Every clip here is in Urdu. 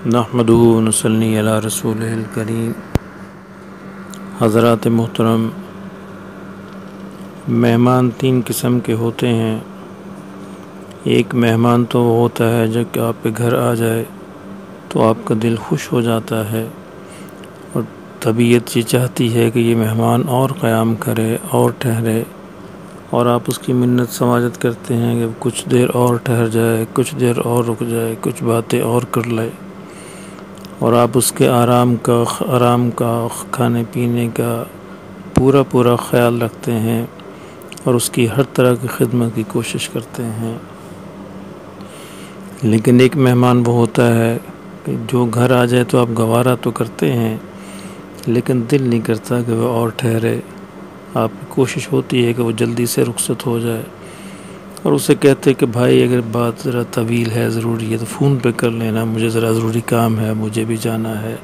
نحمدہ و نصلی علی رسولہ الکریم۔ حضرات محترم، مہمان تین قسم کے ہوتے ہیں۔ ایک مہمان تو وہ ہوتا ہے جب کہ آپ کے گھر آ جائے تو آپ کا دل خوش ہو جاتا ہے اور طبیعت یہ چاہتی ہے کہ یہ مہمان اور قیام کرے اور ٹھہرے، اور آپ اس کی منت سماجت کرتے ہیں کہ کچھ دیر اور ٹھہر جائے، کچھ دیر اور رک جائے، کچھ باتیں اور کر لے، اور آپ اس کے آرام کا کھانے پینے کا پورا خیال رکھتے ہیں اور اس کی ہر طرح کی خدمت کی کوشش کرتے ہیں۔ لیکن ایک مہمان وہ ہوتا ہے کہ جو گھر آ جائے تو آپ گوارا تو کرتے ہیں لیکن دل نہیں کرتا کہ وہ اور ٹھہرے۔ آپ کی کوشش ہوتی ہے کہ وہ جلدی سے رخصت ہو جائے، اور اسے کہتے کہ بھائی اگر بات ذرا طویل ہے، ضروری ہے تو فون پہ کر لینا، مجھے ذرا ضروری کام ہے، مجھے بھی جانا ہے،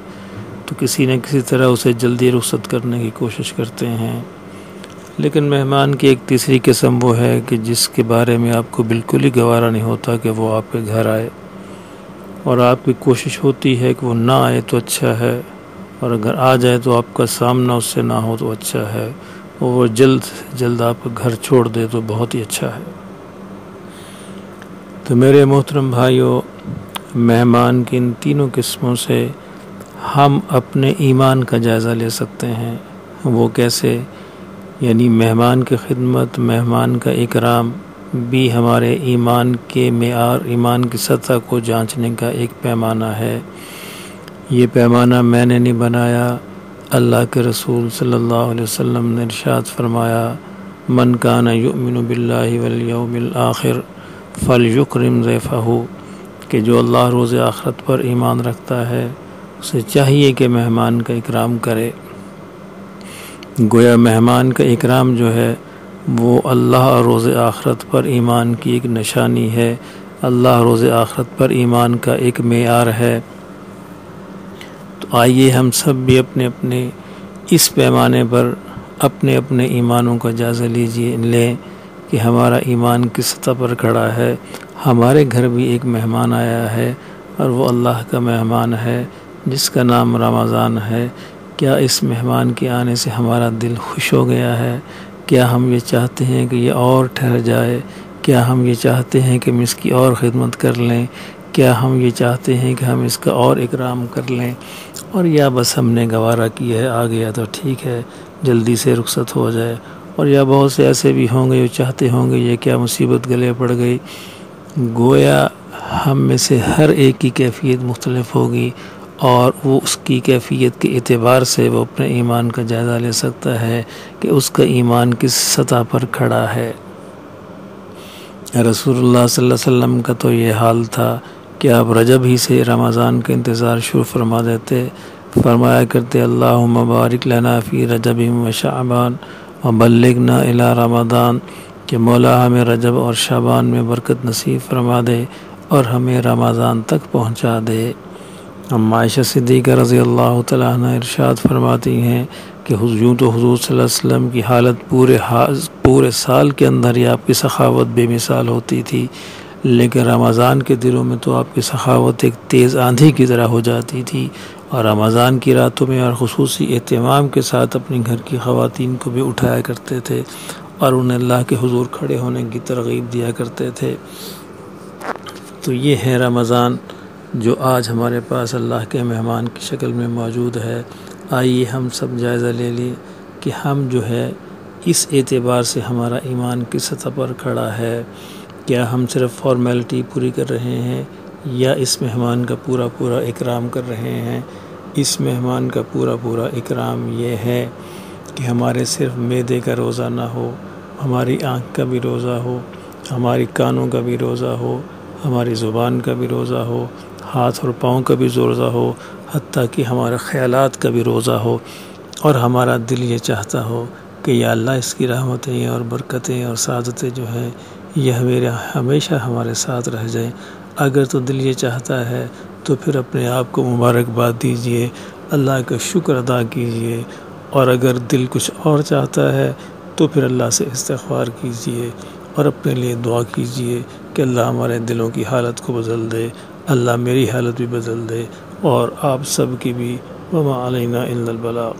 تو کسی نہ کسی طرح اسے جلدی رخصت کرنے کی کوشش کرتے ہیں۔ لیکن مہمان کی ایک تیسری قسم وہ ہے کہ جس کے بارے میں آپ کو بالکل ہی گوارا نہیں ہوتا کہ وہ آپ کے گھر آئے، اور آپ کی کوشش ہوتی ہے کہ وہ نہ آئے تو اچھا ہے، اور اگر آ جائے تو آپ کا سامنا اس سے نہ ہو تو اچھا ہے، اور وہ جلد آپ کا گھر چھوڑ دے تو بہت ہی اچھا ہے۔ تو میرے محترم بھائیوں، مہمان کی ان تینوں قسموں سے ہم اپنے ایمان کا جائزہ لے سکتے ہیں۔ وہ کیسے؟ یعنی مہمان کی خدمت، مہمان کا اکرام بھی ہمارے ایمان کے معیار، ایمان کی سطح کو جانچنے کا ایک پیمانہ ہے۔ یہ پیمانہ میں نے نہیں بنایا، اللہ کے رسول صلی اللہ علیہ وسلم نے ارشاد فرمایا، من کان یؤمن باللہ والیوم الآخر فلیکرم ضیفہ، کہ جو اللہ روز آخرت پر ایمان رکھتا ہے اسے چاہیے کہ مہمان کا اکرام کرے۔ گویا مہمان کا اکرام جو ہے وہ اللہ اور روز آخرت پر ایمان کی ایک نشانی ہے، اللہ روز آخرت پر ایمان کا ایک معیار ہے۔ تو آئیے ہم سب بھی اپنے اس پیمانے پر اپنے ایمانوں کا جائزہ لیں کہ ہمارا ایمان کس سطح پر کھڑا ہے۔ ہمارے گھر بھی ایک مہمان آیا ہے اور وہ اللہ کا مہمان ہے جس کا نام رمضان ہے۔ کیا اس مہمان کے آنے سے ہمارا دل خوش ہو گیا ہے؟ کیا ہم یہ چاہتے ہیں کہ یہ اور ٹھہر جائے؟ کیا ہم یہ چاہتے ہیں کہ ہم اس کی اور خدمت کر لیں؟ کیا ہم یہ چاہتے ہیں کہ ہم اس کا اور اکرام کر لیں؟ اور یا بس ہم نے گوارا کیا ہے، آ گیا تو ٹھیک ہے، جلدی سے رخصت ہو جائے؟ اور یا بہت سے ایسے بھی ہوں گے جو چاہتے ہوں گے یہ کیا مصیبت گلے پڑ گئی۔ گویا ہم میں سے ہر ایک کی کیفیت مختلف ہوگی، اور وہ اس کی کیفیت کے اعتبار سے وہ اپنے ایمان کا جائزہ لے سکتا ہے کہ اس کا ایمان کس سطح پر کھڑا ہے۔ رسول اللہ صلی اللہ علیہ وسلم کا تو یہ حال تھا کہ آپ رجب ہی سے رمضان کا انتظار شروع فرما دیتے، فرمایا کرتے اللہم بارک لنا فی رجب و شعبان وبلغنا الی رمضان، کہ مولا ہمیں رجب اور شعبان میں برکت نصیب فرما دے اور ہمیں رمضان تک پہنچا دے۔ عائشہ صدیقہ رضی اللہ تعالیٰ عنہ ارشاد فرماتی ہیں کہ حضور صلی اللہ علیہ وسلم کی حالت پورے سال کے اندر ہی آپ کی سخاوت بے مثال ہوتی تھی، لیکن رمضان کے دنوں میں تو آپ کی سخاوت ایک تیز آندھی کی طرح ہو جاتی تھی، اور رمضان کی راتوں میں اور خصوصی اہتمام کے ساتھ اپنے گھر کی خواتین کو بھی اٹھایا کرتے تھے اور انہیں اللہ کے حضور کھڑے ہونے کی ترغیب دیا کرتے تھے۔ تو یہ ہے رمضان جو آج ہمارے پاس اللہ کے مہمان کی شکل میں موجود ہے۔ آئیے ہم سب جائزہ لے لیں کہ ہم جو ہے اس اعتبار سے ہمارا ایمان کس سطح پر کھڑا ہے۔ کیا ہم صرف فارمیلٹی پوری کر رہے ہیں یا اس مہمان کا پورا اکرام کر رہے ہیں؟ اس مہمان کا پورا اکرام یہ ہے کہ ہمارے صرف معدے کا روزہ نہ ہو، ہماری آنکھ کا بھی روزہ ہو، ہماری کانوں کا بھی روزہ ہو، ہماری زبان کا بھی روزہ ہو، ہاتھ اور پاؤں کا بھی روزہ ہو، حتیٰ کہ ہمارے خیالات کا بھی روزہ ہو، اور ہمارا دل یہ چاہتا ہو کہ یا اللہ اس کی رحمتیں اور برکتیں اور سعادتیں جو ہیں یہ ہمیشہ ہمارے ساتھ رہ جائیں۔ اگر تو دل یہ چاہتا ہے تو پھر اپنے آپ کو مبارکباد دیجئے، اللہ کا شکر ادا کیجئے، اور اگر دل کچھ اور چاہتا ہے تو پھر اللہ سے استغفار کیجئے اور اپنے لیے دعا کیجئے کہ اللہ ہمارے دلوں کی حالت کو بدل دے۔ اللہ میری حالت بھی بدل دے اور آپ سب کی بھی۔ وما علینا الا البلاغ۔